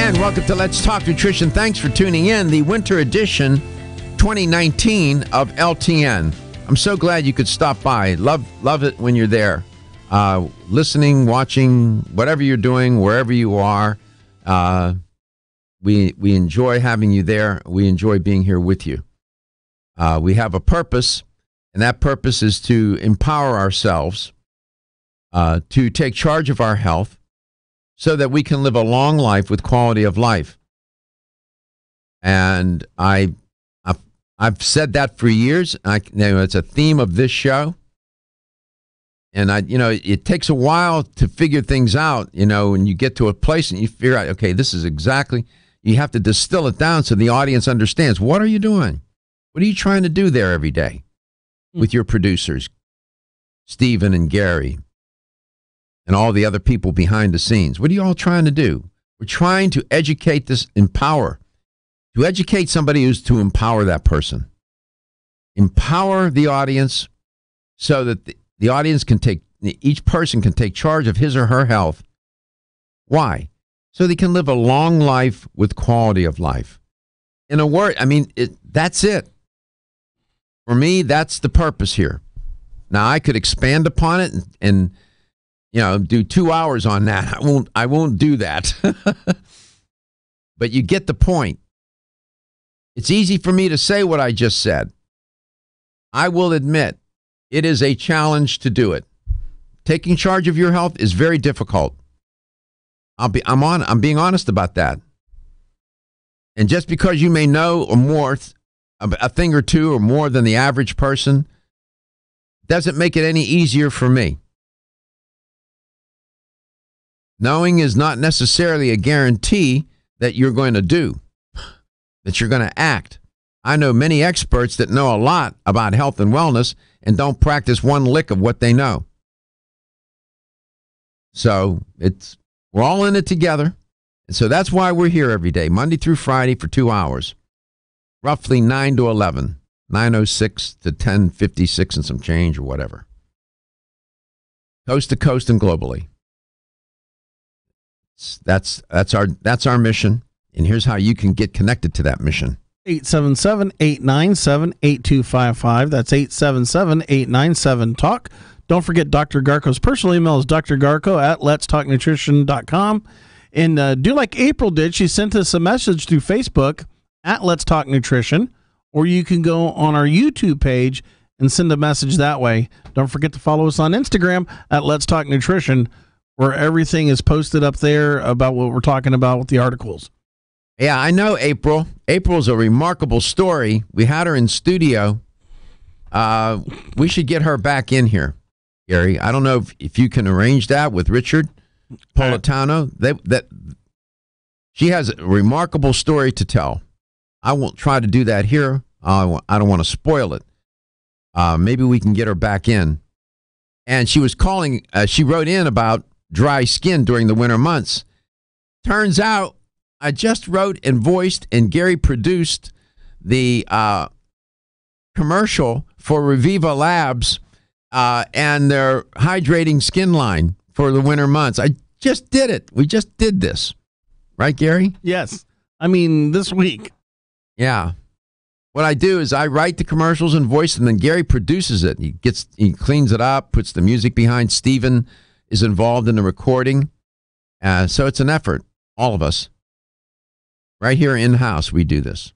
And welcome to Let's Talk Nutrition. Thanks for tuning in. The winter edition 2019 of LTN. I'm so glad you could stop by. Love it when you're there. Listening, watching, whatever you're doing, wherever you are. We enjoy having you there. We enjoy being here with you. We have a purpose, and that purpose is to empower ourselves to take charge of our health so that we can live a long life with quality of life. And I've said that for years. It's a theme of this show. And it takes a while to figure things out, when you get to a place and you figure out, okay, this is exactly, you have to distill it down so the audience understands. What are you doing? What are you trying to do there every day with your producers, Stephen and Gary, and all the other people behind the scenes? What are you all trying to do? We're trying to educate empower. To educate somebody is to empower that person. Empower the audience so that the audience each person can take charge of his or her health. Why? So they can live a long life with quality of life. In a word, that's it. For me, that's the purpose here. Now, I could expand upon it and do 2 hours on that. I won't do that. But you get the point. It's easy for me to say what I just said. I will admit it is a challenge to do it. Taking charge of your health is very difficult. I'm being honest about that. And just because you may know or more, a thing or two or more than the average person, doesn't make it any easier for me. Knowing is not necessarily a guarantee that you're going to do, that you're going to act. I know many experts that know a lot about health and wellness and don't practice one lick of what they know. So we're all in it together. And so that's why we're here every day, Monday through Friday for 2 hours, roughly 9 to 11, 9:06 to 10:56 and some change or whatever. Coast to coast and globally. That's our mission. And here's how you can get connected to that mission. 877-897-8255. That's 877-897-TALK. Don't forget Dr. Garko's personal email is drgarko@letstalknutrition.com. And do like April did. She sent us a message through Facebook at Let's Talk Nutrition, or you can go on our YouTube page and send a message that way. Don't forget to follow us on Instagram at Let's Talk Nutrition, where everything is posted up there about what we're talking about with the articles. Yeah, I know April. April's a remarkable story. We had her in studio. We should get her back in here, Gary. I don't know if you can arrange that with Richard Politano. She has a remarkable story to tell. I won't try to do that here. I don't want to spoil it. Maybe we can get her back in. And she was calling, she wrote in about dry skin during the winter months. Turns out I just wrote and voiced and Gary produced the commercial for Reviva Labs and their hydrating skin line for the winter months. I just did it. We just did this. Right, Gary? Yes. This week. Yeah. What I do is I write the commercials and voice them, and Gary produces it. He cleans it up, puts the music behind. Stephen is involved in the recording. So it's an effort. All of us. Right here in-house, we do this.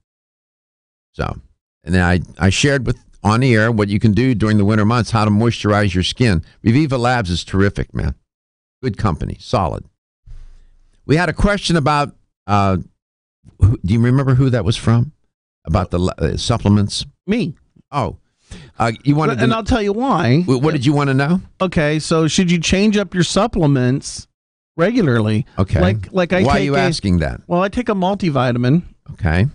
So, and then I shared on the air what you can do during the winter months, how to moisturize your skin. Reviva Labs is terrific, man. Good company, solid. We had a question about, do you remember who that was from? About the supplements? Me. Oh. You wanted and I'll tell you why. What did you want to know? Okay, so should you change up your supplements regularly? Okay. Like I Why take are you asking that? Well, I take a multivitamin. Okay.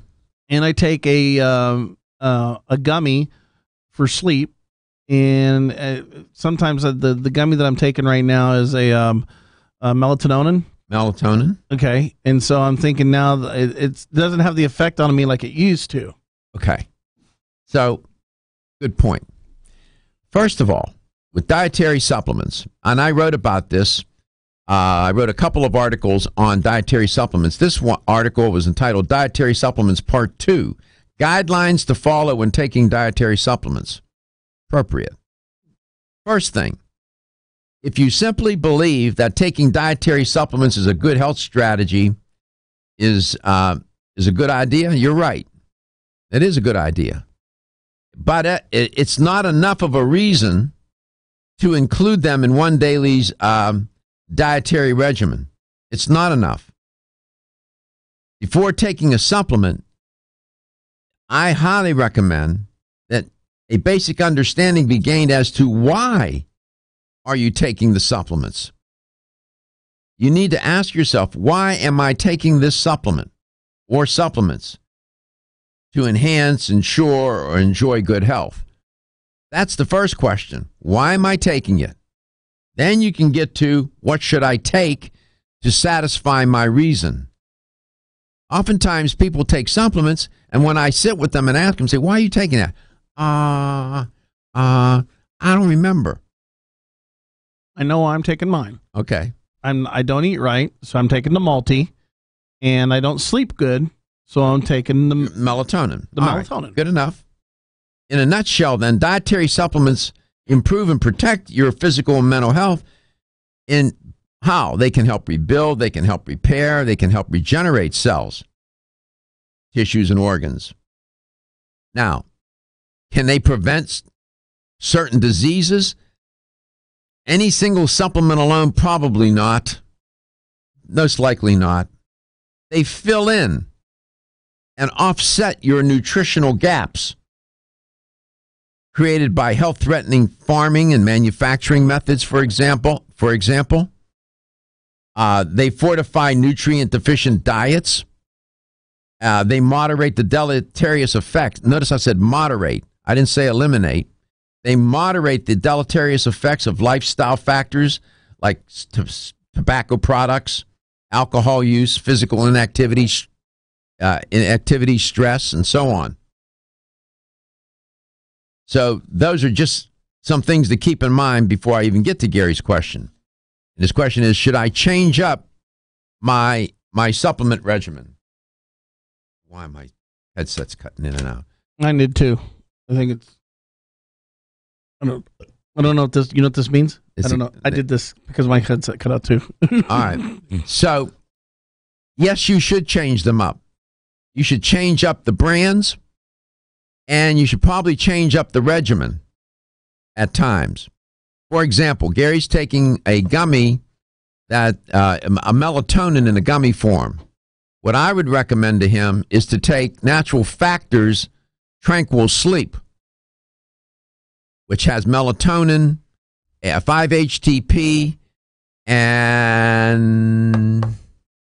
And I take a gummy for sleep. And sometimes the gummy that I'm taking right now is a melatonin. Melatonin. Okay. And so I'm thinking now that it doesn't have the effect on me like it used to. Okay. So, good point. First of all, with dietary supplements, and I wrote about this I wrote a couple of articles on dietary supplements. This one article was entitled Dietary Supplements Part 2, Guidelines to Follow When Taking Dietary Supplements. Appropriate. First thing, if you simply believe that taking dietary supplements is a good health strategy, is a good idea, you're right. It is a good idea. But it's not enough of a reason to include them in one daily's dietary regimen. It's not enough. Before taking a supplement, I highly recommend that a basic understanding be gained as to why are you taking the supplements. You need to ask yourself, why am I taking this supplement or supplements? To enhance, ensure, or enjoy good health. That's the first question. Why am I taking it? Then you can get to, what should I take to satisfy my reason? Oftentimes people take supplements, and when I sit with them and ask them, say, why are you taking that? I don't remember. I know I'm taking mine. Okay. I don't eat right, so I'm taking the multi, and I don't sleep good, so I'm taking the melatonin. The melatonin. Right, good enough. In a nutshell, then, dietary supplements improve and protect your physical and mental health. In how? They can help rebuild, they can help repair, they can help regenerate cells, tissues, and organs. Now, can they prevent certain diseases? Any single supplement alone, probably not. Most likely not. They fill in and offset your nutritional gaps created by health-threatening farming and manufacturing methods, for example. They fortify nutrient-deficient diets. They moderate the deleterious effects. Notice I said moderate. I didn't say eliminate. They moderate the deleterious effects of lifestyle factors like tobacco products, alcohol use, physical inactivity, stress, and so on. So those are just some things to keep in mind before I even get to Gary's question. And his question is, should I change up my supplement regimen? Why my headset's cutting in and out? I did too. I think it's. I don't know what this. You know what this means? I don't know. I did this because my headset cut out too. All right. So, yes, you should change them up. You should change up the brands, and you should probably change up the regimen at times. For example, Gary's taking a gummy that a melatonin in a gummy form. What I would recommend to him is to take Natural Factors Tranquil Sleep, which has melatonin, 5-HTP, and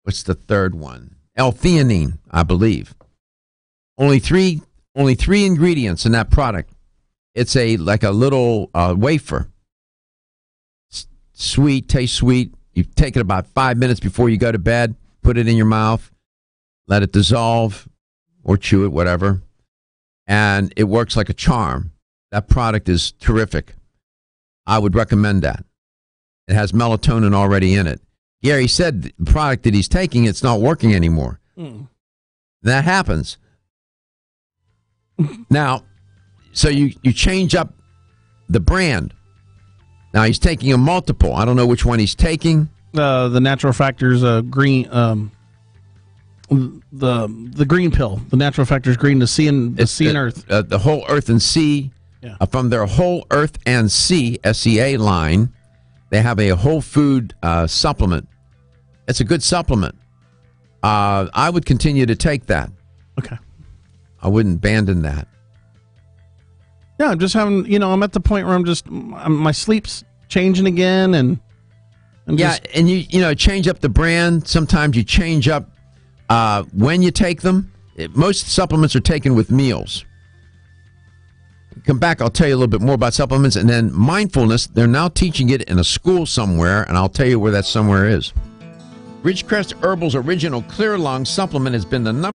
what's the third one? L-theanine, I believe. Only three ingredients in that product. It's like a little wafer. Sweet, tastes sweet. You take it about 5 minutes before you go to bed. Put it in your mouth. Let it dissolve or chew it, whatever. And it works like a charm. That product is terrific. I would recommend that. It has melatonin already in it. Gary said the product that he's taking, it's not working anymore. That happens. Now, so you change up the brand. Now he's taking a multiple. I don't know which one he's taking. The Natural Factors green, the green pill. The Natural Factors green, the sea and earth. The Whole Earth and Sea. Yeah. From their Whole Earth and Sea SEA line, they have a whole food supplement. It's a good supplement. I would continue to take that. Okay. I wouldn't abandon that. Yeah, I'm just having, I'm at the point where my sleep's changing again, and you change up the brand. Sometimes you change up when you take them. Most supplements are taken with meals. Come back, I'll tell you a little bit more about supplements, and then mindfulness. They're now teaching it in a school somewhere, and I'll tell you where that somewhere is. Ridgecrest Herbal's original Clear Lung supplement has been the number.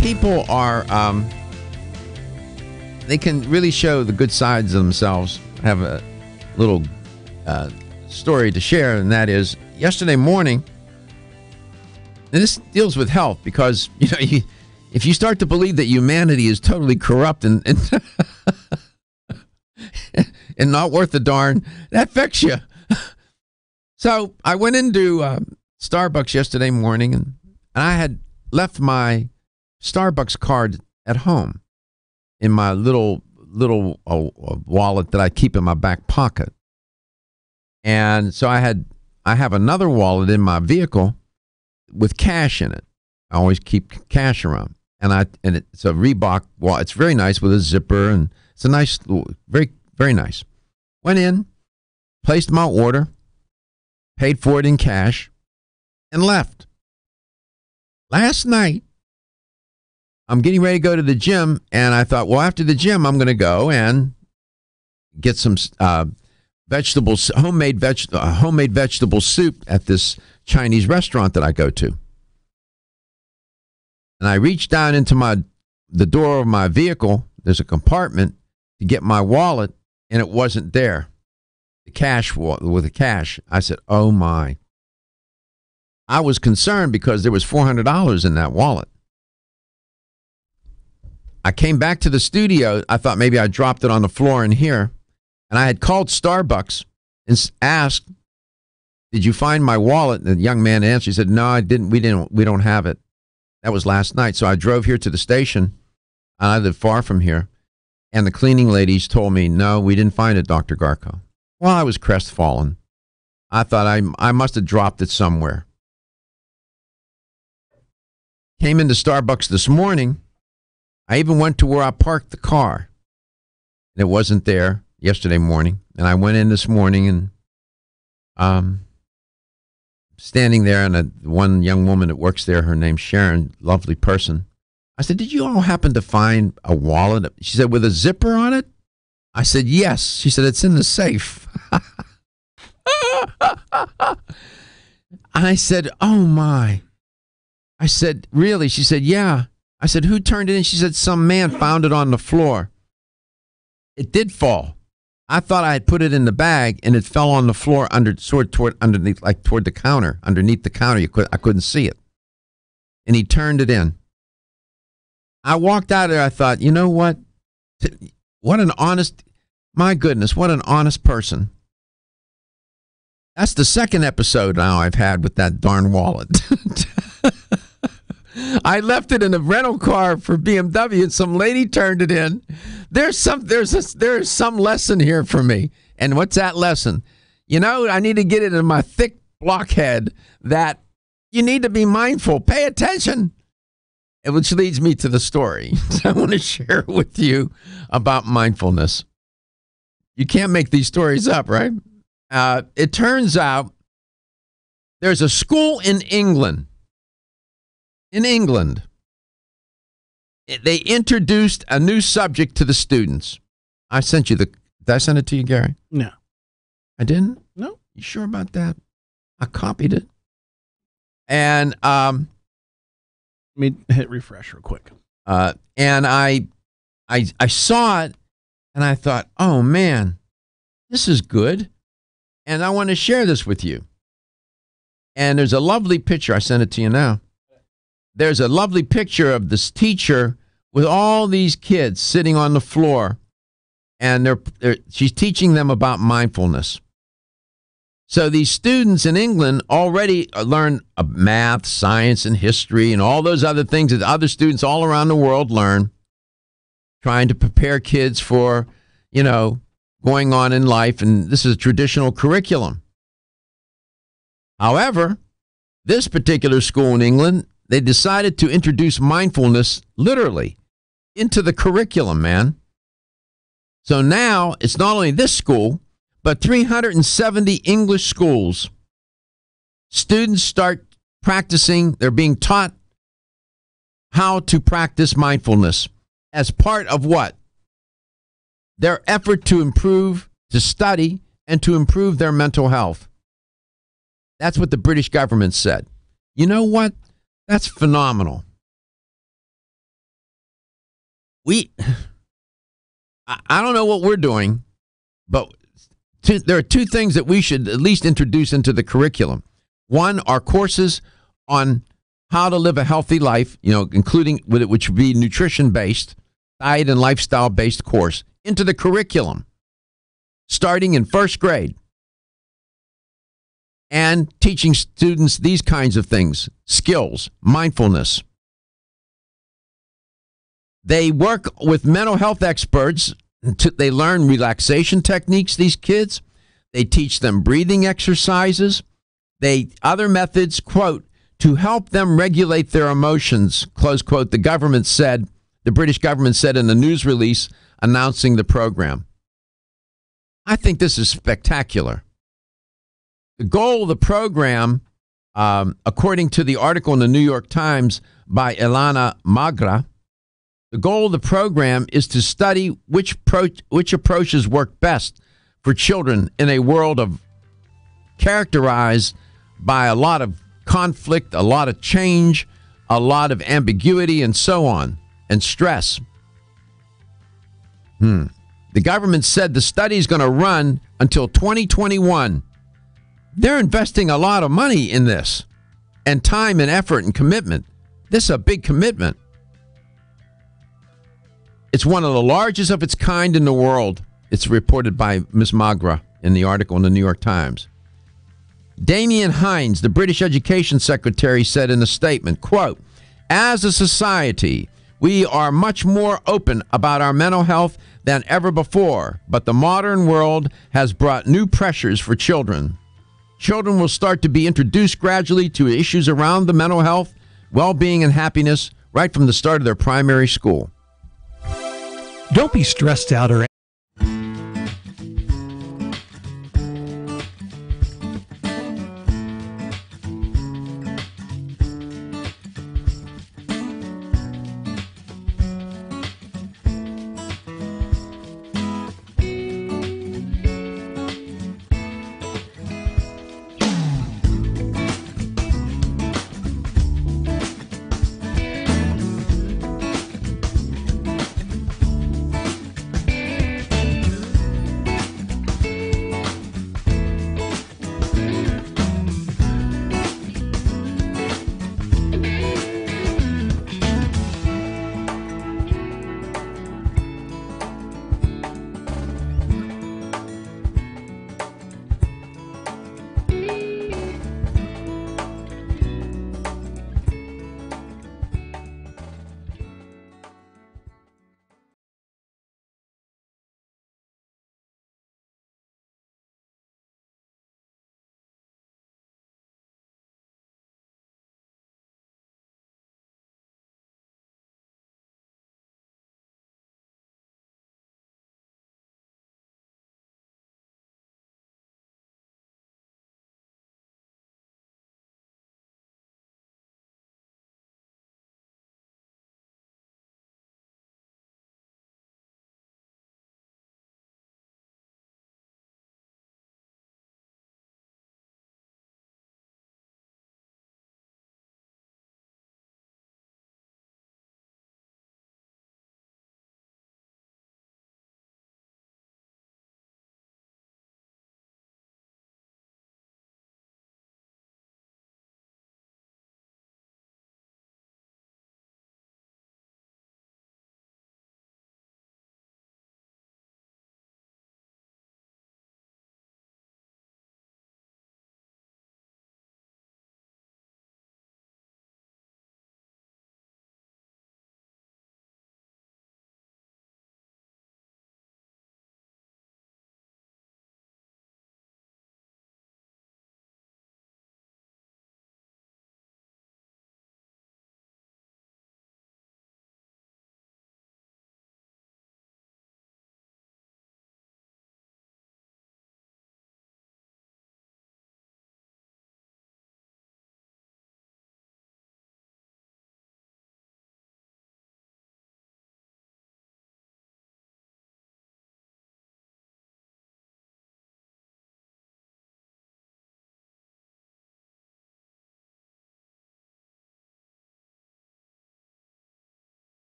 people are, they can really show the good sides of themselves. I have a little story to share, and that is yesterday morning, and this deals with health because, if you start to believe that humanity is totally corrupt and and not worth a darn, that affects you. So I went into Starbucks yesterday morning, and I had left my Starbucks card at home in my little wallet that I keep in my back pocket. And so I have another wallet in my vehicle with cash in it. I always keep cash around. And it's a Reebok wallet. It's very nice with a zipper, and it's a nice, very, very nice. Went in, placed my order, paid for it in cash, and left. Last night, I'm getting ready to go to the gym, and I thought, well, after the gym, I'm going to go and get some vegetables, homemade vegetable soup at this Chinese restaurant that I go to. And I reached down into the door of my vehicle. There's a compartment to get my wallet, and it wasn't there. The cash with the cash. I said, "Oh my!" I was concerned because there was $400 in that wallet. I came back to the studio. I thought maybe I dropped it on the floor in here, and I had called Starbucks and asked, "Did you find my wallet?" And the young man answered. He said, "No, I didn't. We don't have it." That was last night. So I drove here to the station. I live far from here. And the cleaning ladies told me, "No, we didn't find it, Dr. Garko." Well, I was crestfallen. I thought I must have dropped it somewhere. Came into Starbucks this morning. I even went to where I parked the car. And it wasn't there yesterday morning. And I went in this morning and standing there, and one young woman that works there, her name's Sharon, lovely person. I said, "Did you all happen to find a wallet?" She said, "With a zipper on it?" I said, "Yes." She said, "It's in the safe." I said, "Oh my." I said, "Really?" She said, "Yeah." I said, "Who turned it in?" She said, "Some man found it on the floor." It did fall. I thought I had put it in the bag, and it fell on the floor underneath, like toward the counter, underneath the counter. I couldn't see it. And he turned it in. I walked out of there. I thought, you know what? My goodness, what an honest person. That's the second episode now I've had with that darn wallet. I left it in a rental car for BMW, and some lady turned it in. There's some lesson here for me. And what's that lesson? I need to get it in my thick blockhead that you need to be mindful. Pay attention. Which leads me to the story. I want to share with you about mindfulness. You can't make these stories up, right? It turns out there's a school in England. They introduced a new subject to the students. I sent you did I send it to you, Gary? No. I didn't? No. You sure about that? I copied it. And let me hit refresh real quick. And I saw it, and I thought, oh man, this is good. And I want to share this with you. And there's a lovely picture. I sent it to you now. There's a lovely picture of this teacher with all these kids sitting on the floor, and she's teaching them about mindfulness. So these students in England already learn math, science, and history, and all those other things that other students all around the world learn, trying to prepare kids for, going on in life, and this is a traditional curriculum. However, this particular school in England, they decided to introduce mindfulness literally into the curriculum, man. So now it's not only this school, but 370 English schools. Students start practicing, they're being taught how to practice mindfulness as part of what? Their effort to improve, to study, and to improve their mental health. That's what the British government said. You know what? That's phenomenal. I don't know what we're doing, but there are two things that we should at least introduce into the curriculum. One are courses on how to live a healthy life, including which would be nutrition-based, diet and lifestyle-based course into the curriculum, starting in first grade, and teaching students these kinds of things, skills, mindfulness. They work with mental health experts. They learn relaxation techniques, these kids. They teach them breathing exercises. Other methods, quote, to help them regulate their emotions, close quote, the British government said in a news release announcing the program. I think this is spectacular. The goal of the program, according to the article in the New York Times by Ilana Magra, the goal of the program is to study which approaches work best for children in a world characterized by a lot of conflict, a lot of change, a lot of ambiguity, and so on, and stress. The government said the study is going to run until 2021. They're investing a lot of money in this, and time and effort and commitment. This is a big commitment. It's one of the largest of its kind in the world. It's reported by Ms. Magra in the article in the New York Times. Damien Hines, the British Education Secretary, said in a statement, quote, as a society, we are much more open about our mental health than ever before, but the modern world has brought new pressures for children. Children will start to be introduced gradually to issues around the mental health, well-being, and happiness right from the start of their primary school. Don't be stressed out or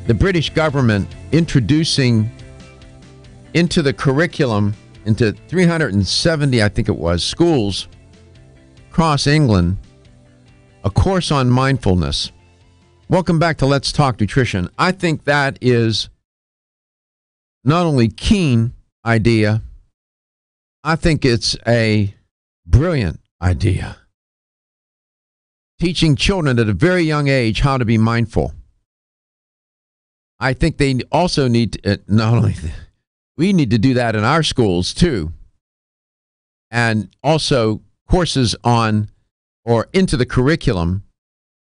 the British government introducing into the curriculum, into 370, I think it was, schools across England, a course on mindfulness. Welcome back to Let's Talk Nutrition. I think that is not only keen idea, I think it's a brilliant idea. Teaching children at a very young age how to be mindful. I think they also need to, not only we need to do that in our schools too, and also courses on or into the curriculum,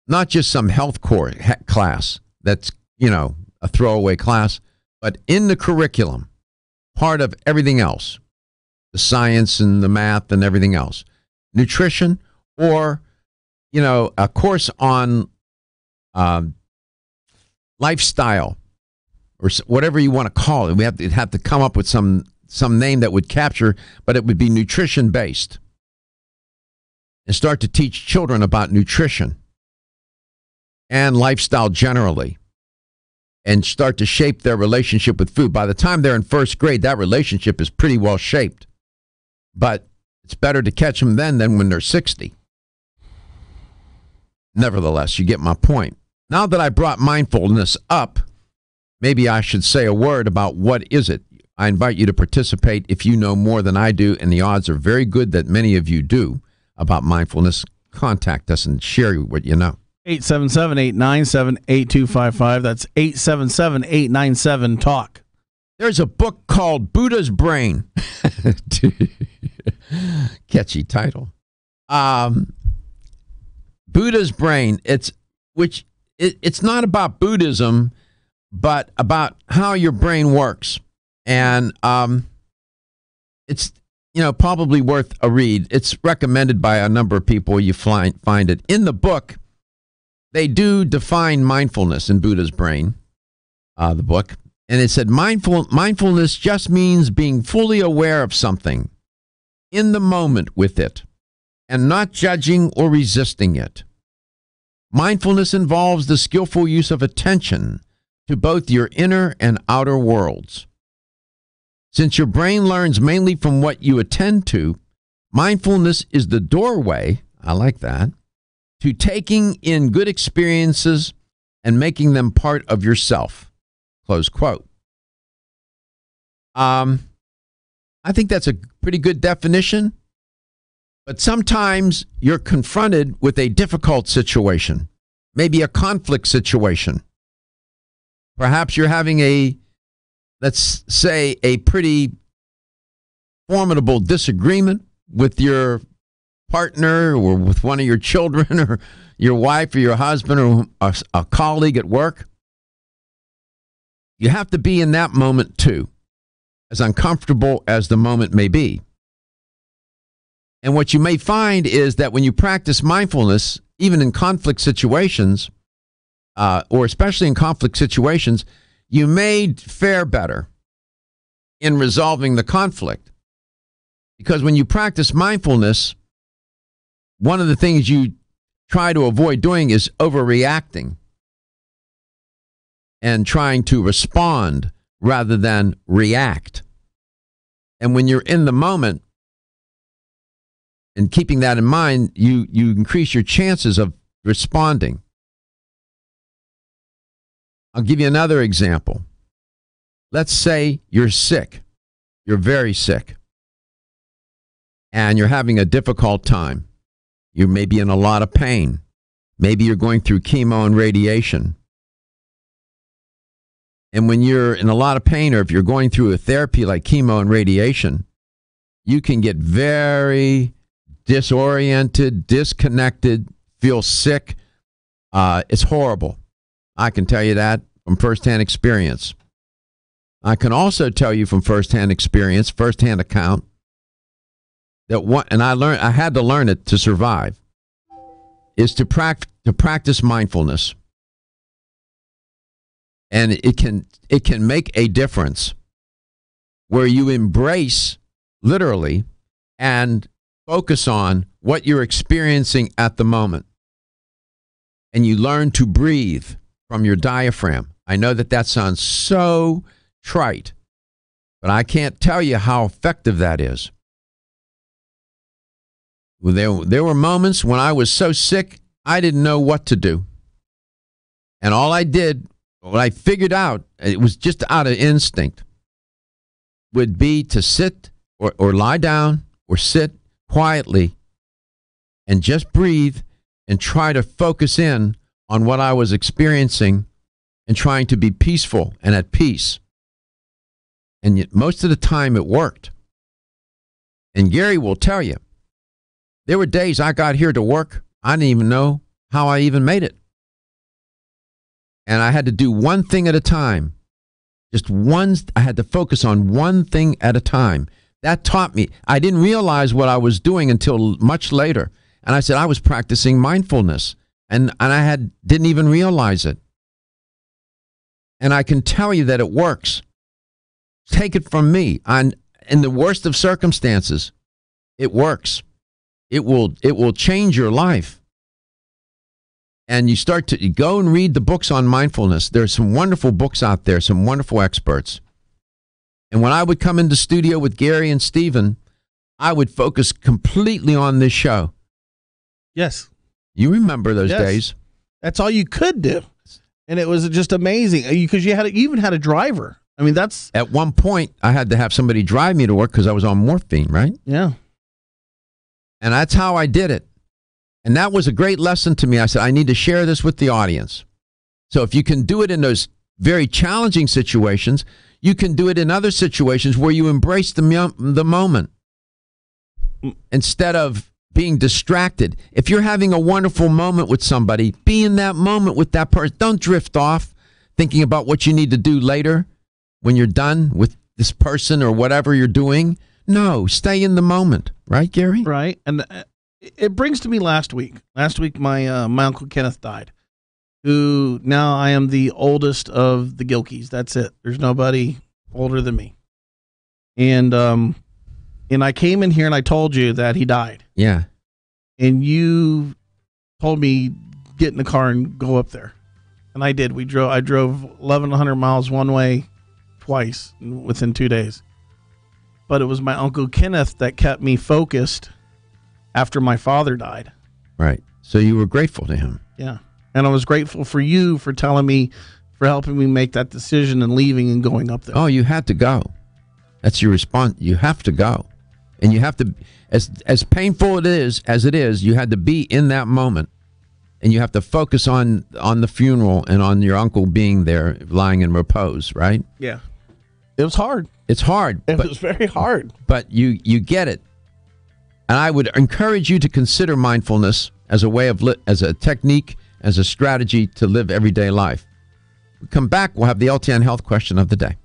not just some health class that's, a throwaway class, but in the curriculum, part of everything else, the science and the math and everything else, nutrition, or, a course on lifestyle, or whatever you want to call it. We have to come up with some name that would capture, but it would be nutrition based, and start to teach children about nutrition and lifestyle generally, and start to shape their relationship with food. By the time they're in first grade, that relationship is pretty well shaped, but it's better to catch them then than when they're 60. Nevertheless, you get my point. Now that I brought mindfulness up, maybe I should say a word about what is it. I invite you to participate if you know more than I do, and the odds are very good that many of you do about mindfulness. Contact us and share what you know. 877-897-8255. That's 877-897-TALK. There's a book called Buddha's Brain. Catchy title. Buddha's Brain. It's not about Buddhism, but about how your brain works. And it's probably worth a read. It's recommended by a number of people. You find it in the book. They do define mindfulness in Buddha's Brain, the book. And it said mindfulness just means being fully aware of something, in the moment with it, and not judging or resisting it. Mindfulness involves the skillful use of attention to both your inner and outer worlds. Since your brain learns mainly from what you attend to, mindfulness is the doorway, I like that, to taking in good experiences and making them part of yourself. Close quote. I think that's a pretty good definition, but sometimes you're confronted with a difficult situation, maybe a conflict situation. Perhaps you're having let's say, a pretty formidable disagreement with your partner or with one of your children or your wife or your husband or a colleague at work. You have to be in that moment too, as uncomfortable as the moment may be. And what you may find is that when you practice mindfulness, even in conflict situations, or especially in conflict situations, you may fare better in resolving the conflict. Because when you practice mindfulness, one of the things you try to avoid doing is overreacting and trying to respond rather than react. And when you're in the moment and keeping that in mind, you increase your chances of responding. I'll give you another example. Let's say you're sick. You're very sick. And you're having a difficult time. You may be in a lot of pain. Maybe you're going through chemo and radiation. And when you're in a lot of pain, or if you're going through a therapy like chemo and radiation, you can get very disoriented, disconnected, feel sick. It's horrible. I can tell you that from firsthand experience. I can also tell you from firsthand experience, firsthand account, that I had to learn it to survive, is to practice mindfulness. And it can make a difference where you embrace, literally, and focus on what you're experiencing at the moment. And you learn to breathe from your diaphragm. I know that sounds so trite, but I can't tell you how effective that is. There were moments when I was so sick, I didn't know what to do. And all I did, what I figured out, it was just out of instinct, would be to sit or lie down or sit quietly and just breathe and try to focus in on what I was experiencing and trying to be peaceful and at peace. And yet, most of the time it worked. And Gary will tell you, there were days I got here to work, I didn't even know how I even made it. And I had to do one thing at a time. I had to focus on one thing at a time. That taught me. I didn't realize what I was doing until much later. And I said I was practicing mindfulness. And I didn't even realize it. And I can tell you that it works. Take it from me. In the worst of circumstances, it works. It will change your life. And you start to go and read the books on mindfulness. There's some wonderful books out there, some wonderful experts. And when I would come into studio with Gary and Stephen, I would focus completely on this show. Yes. You remember those days. That's all you could do. And it was just amazing because you even had a driver. I mean, that's... At one point, I had to have somebody drive me to work because I was on morphine, right? Yeah. And that's how I did it. And that was a great lesson to me. I said, I need to share this with the audience. So if you can do it in those very challenging situations, you can do it in other situations where you embrace the moment instead of being distracted. If you're having a wonderful moment with somebody, be in that moment with that person. Don't drift off thinking about what you need to do later when you're done with this person or whatever you're doing. No, stay in the moment. Right, Gary? Right. And it brings to me last week. Last week, my Uncle Kenneth died, who now I am the oldest of the Gilkeys. That's it. There's nobody older than me. And I came in here and I told you that he died. Yeah. And you told me get in the car and go up there. And I did. I drove 1,100 miles one way twice within 2 days. But it was my Uncle Kenneth that kept me focused after my father died. Right. So you were grateful to him. Yeah. And I was grateful for you for telling me, for helping me make that decision and leaving and going up there. Oh, you had to go. That's your response. You have to go. And you have to, as painful as it is, you had to be in that moment. And you have to focus on the funeral and on your uncle being there, lying in repose, right? Yeah. It was hard. It's hard. It was very hard. But you get it. And I would encourage you to consider mindfulness as a way of as a technique, as a strategy to live everyday life. We come back, we'll have the LTN Health question of the day.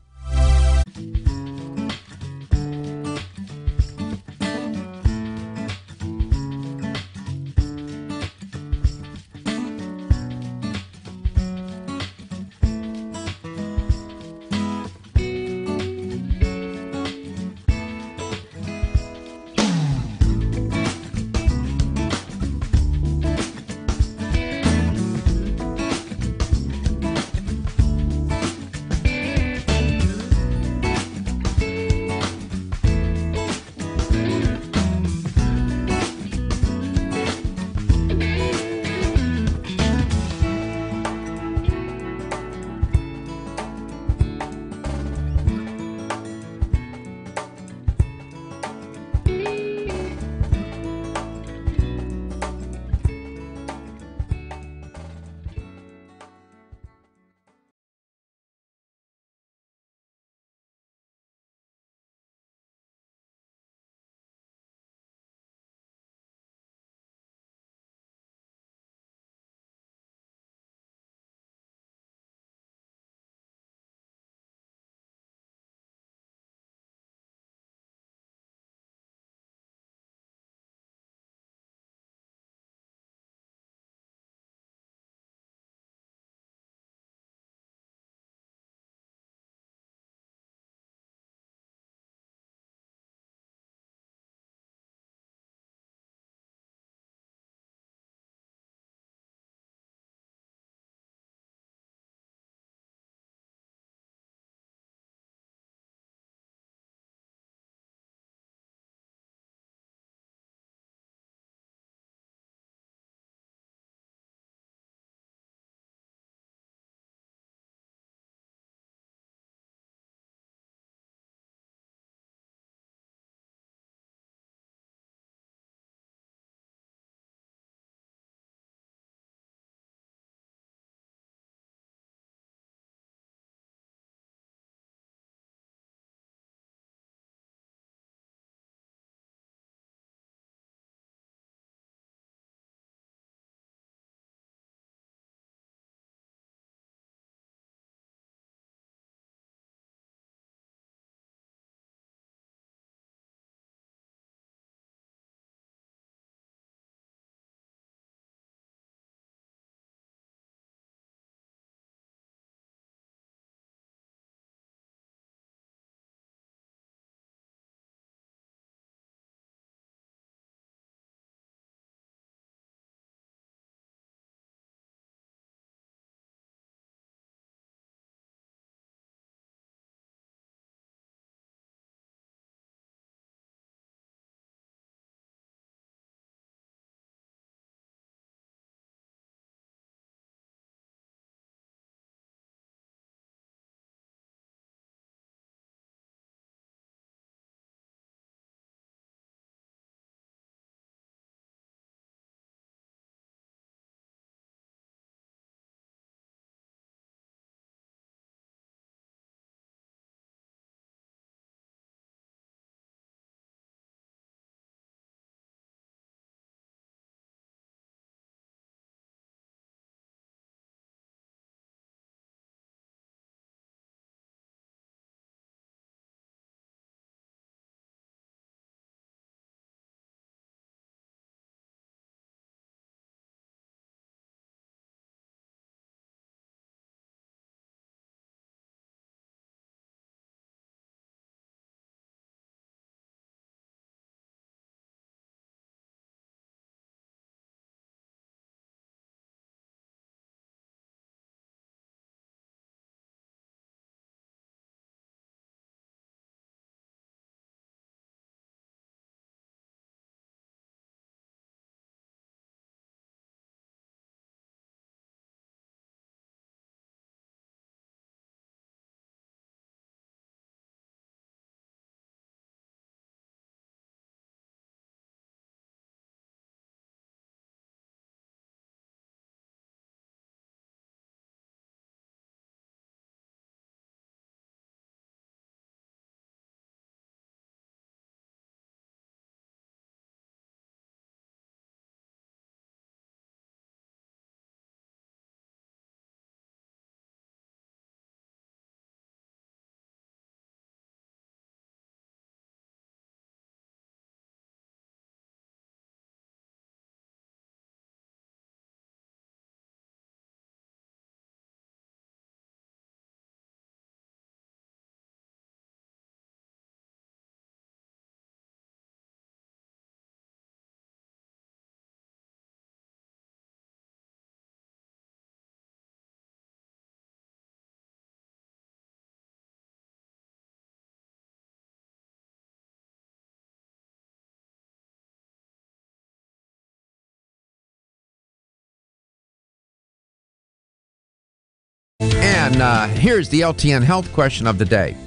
And here's the LTN health question of the day.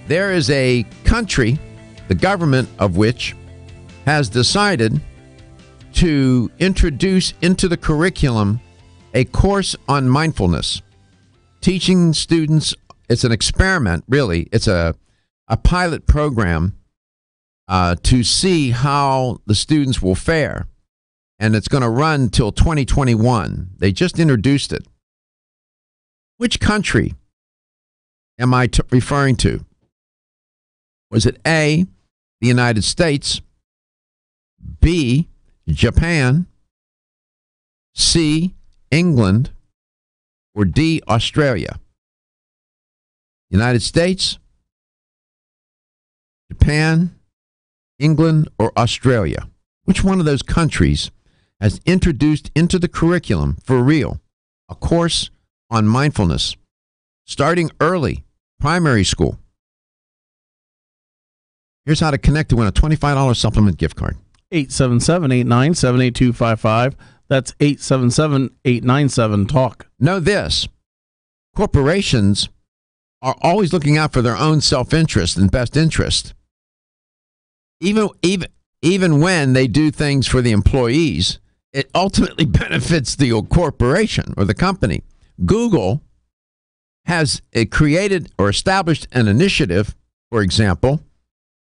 There is a country, the government of which has decided to introduce into the curriculum a course on mindfulness, teaching students. It's an experiment, really. It's a pilot program to see how the students will fare. And it's going to run till 2021. They just introduced it. Which country am I referring to? Was it A, the United States, B, Japan, C, England, or D, Australia? United States, Japan, England, or Australia? Which one of those countries has introduced into the curriculum, for real, a course on mindfulness, starting early, primary school? Here's how to connect to win a $25 supplement gift card. 877-897-8255. That's 877-897-TALK. Know this. Corporations are always looking out for their own self-interest and best interest. Even when they do things for the employees, it ultimately benefits the corporation or the company. Google has created or established an initiative, for example,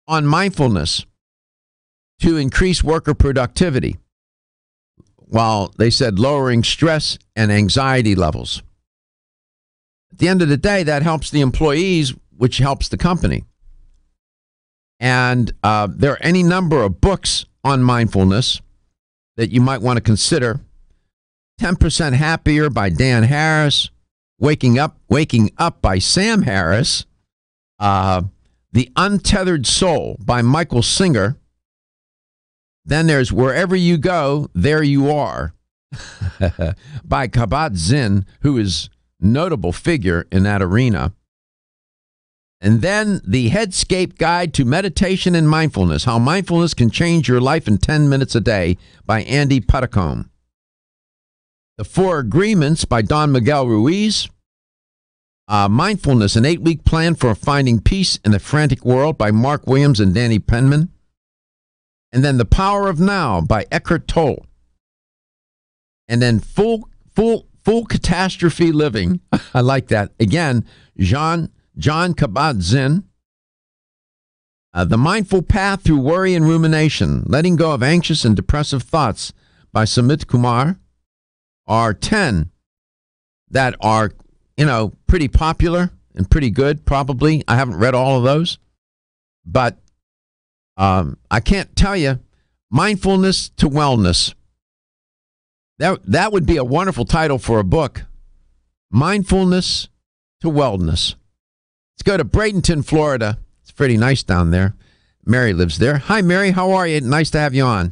on mindfulness to increase worker productivity, while they said lowering stress and anxiety levels. At the end of the day, that helps the employees, which helps the company. And there are any number of books on mindfulness that you might want to consider. 10% Happier by Dan Harris, Waking Up by Sam Harris, The Untethered Soul by Michael Singer. Then there's Wherever You Go, There You Are by Kabat-Zinn, who is a notable figure in that arena. And then The Headscape Guide to Meditation and Mindfulness, How Mindfulness Can Change Your Life in 10 Minutes a Day by Andy Puddicombe. The Four Agreements by Don Miguel Ruiz. Mindfulness, an 8-week plan for finding peace in a frantic world by Mark Williams and Danny Penman. And then The Power of Now by Eckhart Tolle. And then Full Catastrophe Living. I like that. Again, John Kabat-Zinn. The Mindful Path Through Worry and Rumination, Letting Go of Anxious and Depressive Thoughts by Sumit Kumar, are 10 that are, pretty popular and pretty good, probably. I haven't read all of those. But I can't tell you, Mindfulness to Wellness. That would be a wonderful title for a book. Mindfulness to Wellness. Let's go to Bradenton, Florida. It's pretty nice down there. Mary lives there. Hi, Mary. How are you? Nice to have you on.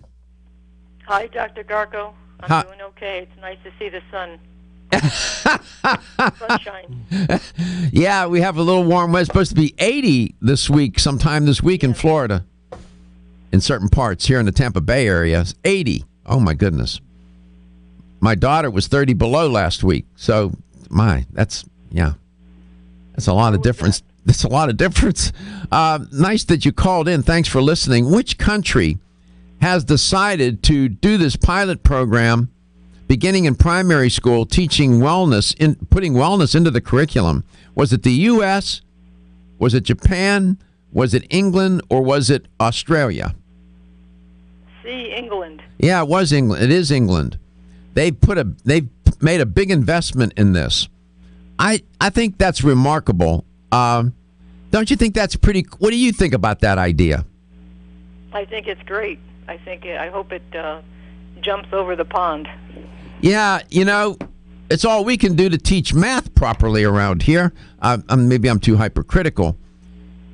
Hi, Dr. Garko. I'm doing okay. It's nice to see the sun. Sunshine. Yeah, we have a little warm weather. It's supposed to be 80 this week, sometime this week in Florida. In certain parts here in the Tampa Bay area, it's 80. Oh, my goodness. My daughter was 30 below last week. So, that's a lot of difference. That's a lot of difference. Nice that you called in. Thanks for listening. Which country has decided to do this pilot program beginning in primary school, teaching wellness, putting wellness into the curriculum? Was it the U.S.? Was it Japan? Was it England? Or was it Australia? See, England. Yeah, it was England. It is England. They've made a big investment in this. I think that's remarkable. Don't you think that's pretty? What do you think about that idea? I think it's great. I hope it jumps over the pond. Yeah, it's all we can do to teach math properly around here. Maybe I'm too hypercritical.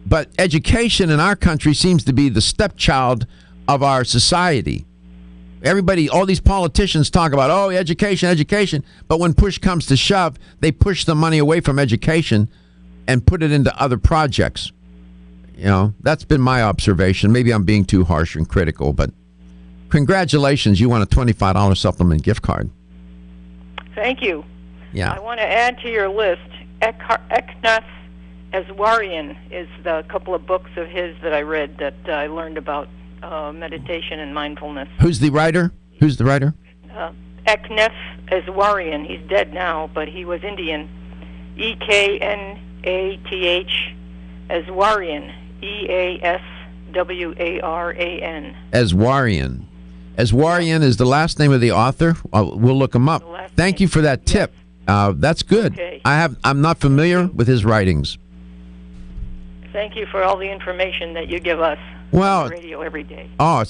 But education in our country seems to be the stepchild of our society. Everybody, all these politicians talk about, education. But when push comes to shove, they push the money away from education and put it into other projects. That's been my observation. Maybe I'm being too harsh and critical, but congratulations. You won a $25 supplement gift card. Thank you. Yeah. I want to add to your list, Eknath Aswarian is the couple of books of his that I read that I learned about meditation and mindfulness. Who's the writer? Eknath Aswarian. He's dead now, but he was Indian. Eknath Aswarian. Easwaran. Aswarian. Aswarian is the last name of the author. We'll look him up. Thank you for that tip. That's good. Okay. I'm not familiar with his writings. Thank you for all the information that you give us on the radio every day. Oh,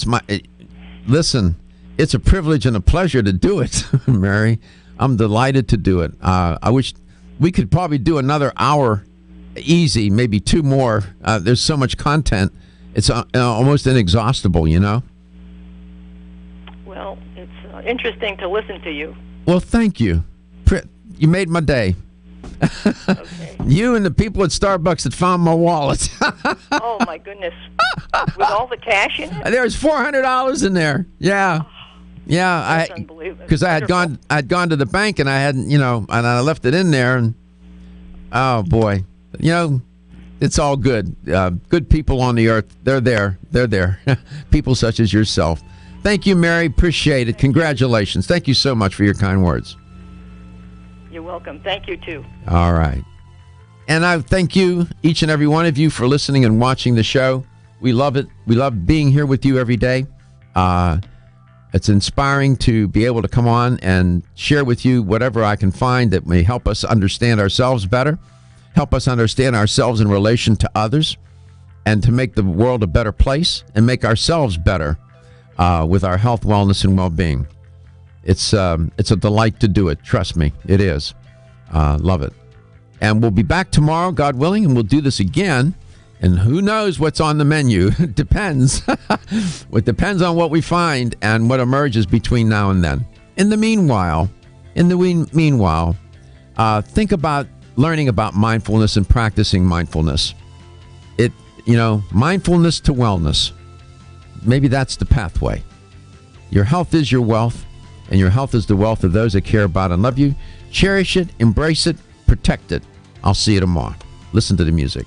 listen, it's a privilege and a pleasure to do it, Mary. I'm delighted to do it. I wish we could probably do another hour easy, maybe 2 more. There's so much content. It's almost inexhaustible, you know? Well, it's interesting to listen to you. Well, thank you. You made my day. Okay. You and the people at Starbucks that found my wallet. Oh, my goodness. With all the cash in it? There's $400 in there. Yeah. Yeah, That's unbelievable. Because I'd gone to the bank and I hadn't, and I left it in there, and oh boy, it's all good. Good people on the earth, they're there. People such as yourself. Thank you, Mary. Appreciate it. Congratulations. Thank you so much for your kind words. You're welcome. Thank you too. All right. And I thank you, each and every one of you, for listening and watching the show. We love it. We love being here with you every day. It's inspiring to be able to come on and share with you whatever I can find that may help us understand ourselves better, help us understand ourselves in relation to others, and to make the world a better place and make ourselves better with our health, wellness, and well-being. It's a delight to do it. Trust me, it is. Love it. And we'll be back tomorrow, God willing, and we'll do this again. And who knows what's on the menu? It depends. It depends on what we find and what emerges between now and then. In the meanwhile, think about learning about mindfulness and practicing mindfulness. Mindfulness to wellness. Maybe that's the pathway. Your health is your wealth, and your health is the wealth of those that care about and love you. Cherish it, embrace it, protect it. I'll see you tomorrow. Listen to the music.